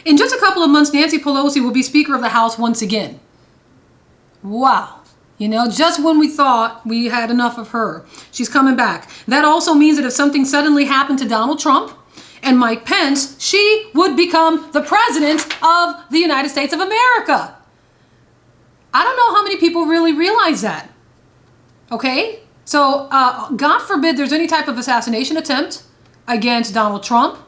In just a couple of months, Nancy Pelosi will be Speaker of the House once again. Wow. You know, just when we thought we had enough of her, she's coming back. That also means that if something suddenly happened to Donald Trump and Mike Pence, she would become the president of the United States of America. I don't know how many people really realize that. Okay? So, God forbid there's any type of assassination attempt against Donald Trump.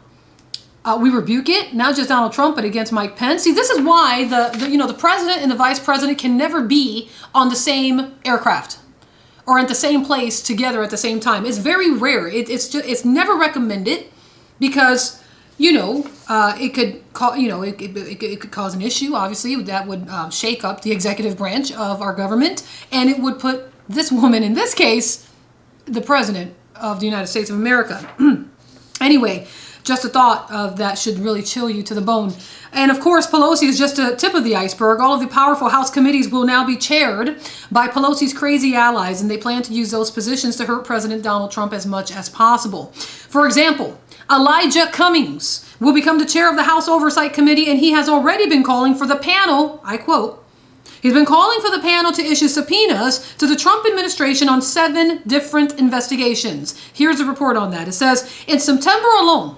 We rebuke it, not just Donald Trump, but against Mike Pence. See, this is why the president and the vice president can never be on the same aircraft or at the same place together at the same time. It's very rare. It's never recommended because it could cause an issue. Obviously, that would shake up the executive branch of our government, and it would put this woman, in this case, the president of the United States of America. Anyway. Just a thought of that should really chill you to the bone. And of course, Pelosi is just a tip of the iceberg. All of the powerful House committees will now be chaired by Pelosi's crazy allies, and they plan to use those positions to hurt President Donald Trump as much as possible. For example, Elijah Cummings will become the chair of the House Oversight Committee, and he has already been calling for the panel, I quote, he's been calling for the panel to issue subpoenas to the Trump administration on 7 different investigations. Here's a report on that. It says, in September alone,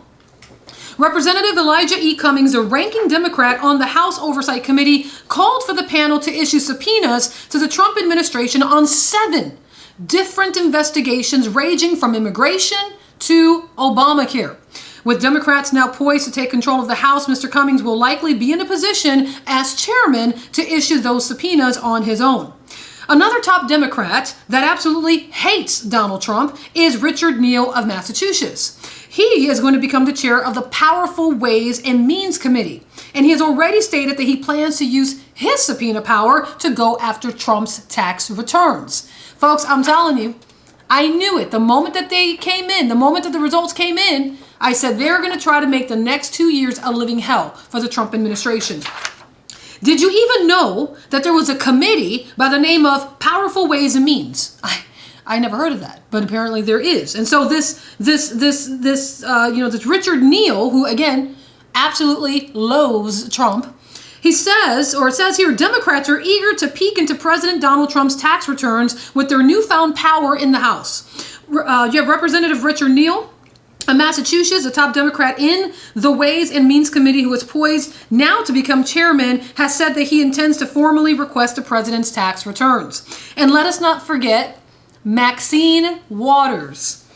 Representative Elijah E. Cummings, the ranking Democrat on the House Oversight Committee, called for the panel to issue subpoenas to the Trump administration on 7 different investigations ranging from immigration to Obamacare. With Democrats now poised to take control of the House, Mr. Cummings will likely be in a position as chairman to issue those subpoenas on his own. Another top Democrat that absolutely hates Donald Trump is Richard Neal of Massachusetts. He is going to become the chair of the Powerful Ways and Means Committee. And he has already stated that he plans to use his subpoena power to go after Trump's tax returns. Folks, I'm telling you, I knew it. The moment that they came in, the moment that the results came in, I said they're going to try to make the next 2 years a living hell for the Trump administration. Did you even know that there was a committee by the name of Powerful Ways and Means? I never heard of that, but apparently there is. And so this Richard Neal, who again absolutely loathes Trump, he says, or it says here, Democrats are eager to peek into President Donald Trump's tax returns with their newfound power in the House. You have Representative Richard Neal of Massachusetts, a top Democrat in the Ways and Means Committee, who is poised now to become chairman, has said that he intends to formally request the president's tax returns. And let us not forget Maxine Waters.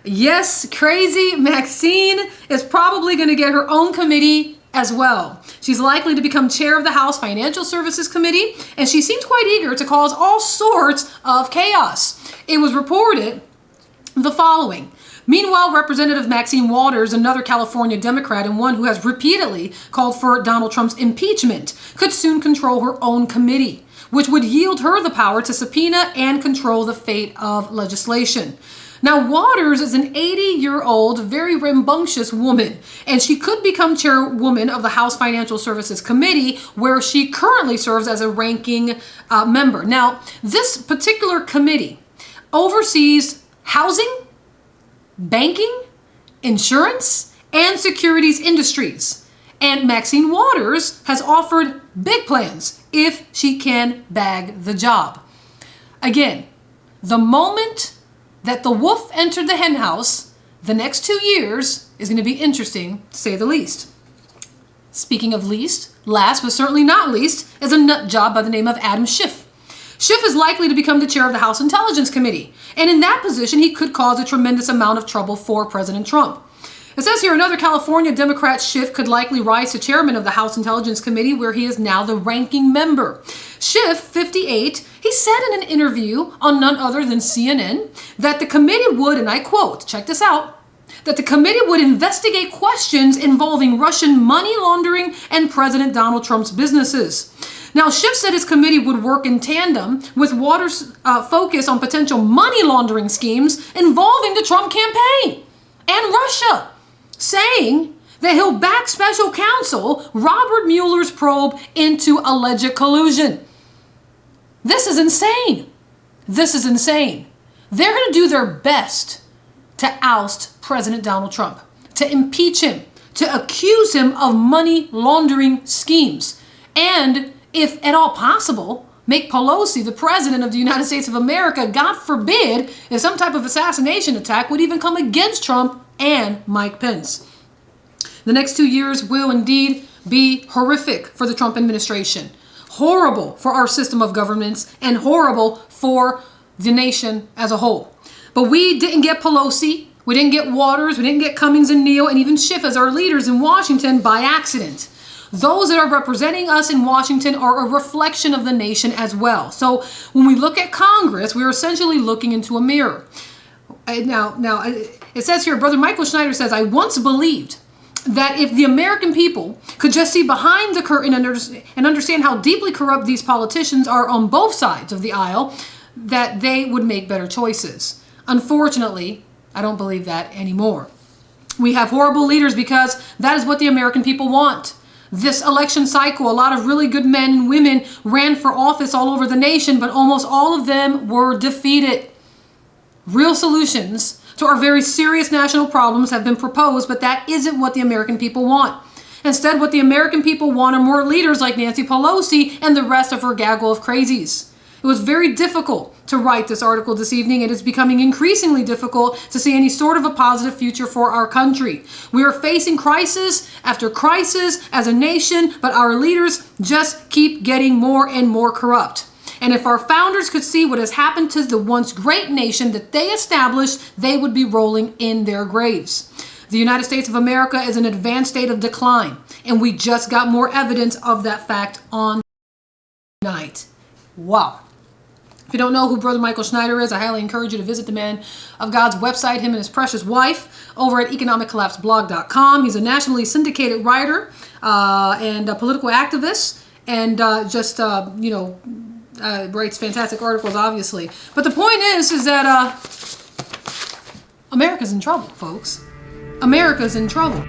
Yes, crazy Maxine is probably going to get her own committee as well. She's likely to become chair of the House Financial Services Committee, and she seems quite eager to cause all sorts of chaos. It was reported the following. Meanwhile, Representative Maxine Waters, another California Democrat and one who has repeatedly called for Donald Trump's impeachment, could soon control her own committee, which would yield her the power to subpoena and control the fate of legislation. Now, Waters is an 80-year-old, very rambunctious woman, and she could become chairwoman of the House Financial Services Committee, where she currently serves as a ranking member. Now, this particular committee oversees housing, banking, insurance, and securities industries. And Maxine Waters has offered big plans if she can bag the job. Again, the moment that the wolf entered the hen house, the next 2 years is going to be interesting, to say the least. Speaking of least, last but certainly not least, is a nut job by the name of Adam Schiff. Schiff is likely to become the chair of the House Intelligence Committee, and in that position, he could cause a tremendous amount of trouble for President Trump. It says here another California Democrat, Schiff, could likely rise to chairman of the House Intelligence Committee, where he is now the ranking member. Schiff, 58, he said in an interview on none other than CNN that the committee would, and I quote, check this out, that the committee would investigate questions involving Russian money laundering and President Donald Trump's businesses. Now, Schiff said his committee would work in tandem with Waters' focus on potential money laundering schemes involving the Trump campaign and Russia, saying that he'll back special counsel Robert Mueller's probe into alleged collusion. This is insane. This is insane. They're going to do their best to oust President Donald Trump, to impeach him, to accuse him of money laundering schemes. And if at all possible, make Pelosi the president of the United States of America, God forbid, if some type of assassination attack would even come against Trump and Mike Pence. The next 2 years will indeed be horrific for the Trump administration. Horrible for our system of governance and horrible for the nation as a whole. But we didn't get Pelosi, we didn't get Waters, we didn't get Cummings and Neal, and even Schiff as our leaders in Washington by accident. Those that are representing us in Washington are a reflection of the nation as well. So when we look at Congress, we're essentially looking into a mirror. Now, it says here, Brother Michael Schneider says, I once believed that if the American people could just see behind the curtain and understand how deeply corrupt these politicians are on both sides of the aisle, that they would make better choices. Unfortunately, I don't believe that anymore. We have horrible leaders because that is what the American people want. This election cycle, a lot of really good men and women ran for office all over the nation, but almost all of them were defeated. Real solutions to our very serious national problems have been proposed, but that isn't what the American people want. Instead, what the American people want are more leaders like Nancy Pelosi and the rest of her gaggle of crazies. It was very difficult to write this article this evening. It is becoming increasingly difficult to see any sort of a positive future for our country. We are facing crisis after crisis as a nation, but our leaders just keep getting more and more corrupt. And if our founders could see what has happened to the once great nation that they established, they would be rolling in their graves. The United States of America is in an advanced state of decline, and we just got more evidence of that fact on tonight. Wow. If you don't know who Brother Michael Schneider is, I highly encourage you to visit the man of God's website, him and his precious wife, over at economiccollapseblog.com. He's a nationally syndicated writer and a political activist, and writes fantastic articles, obviously. But the point is that America's in trouble, folks. America's in trouble.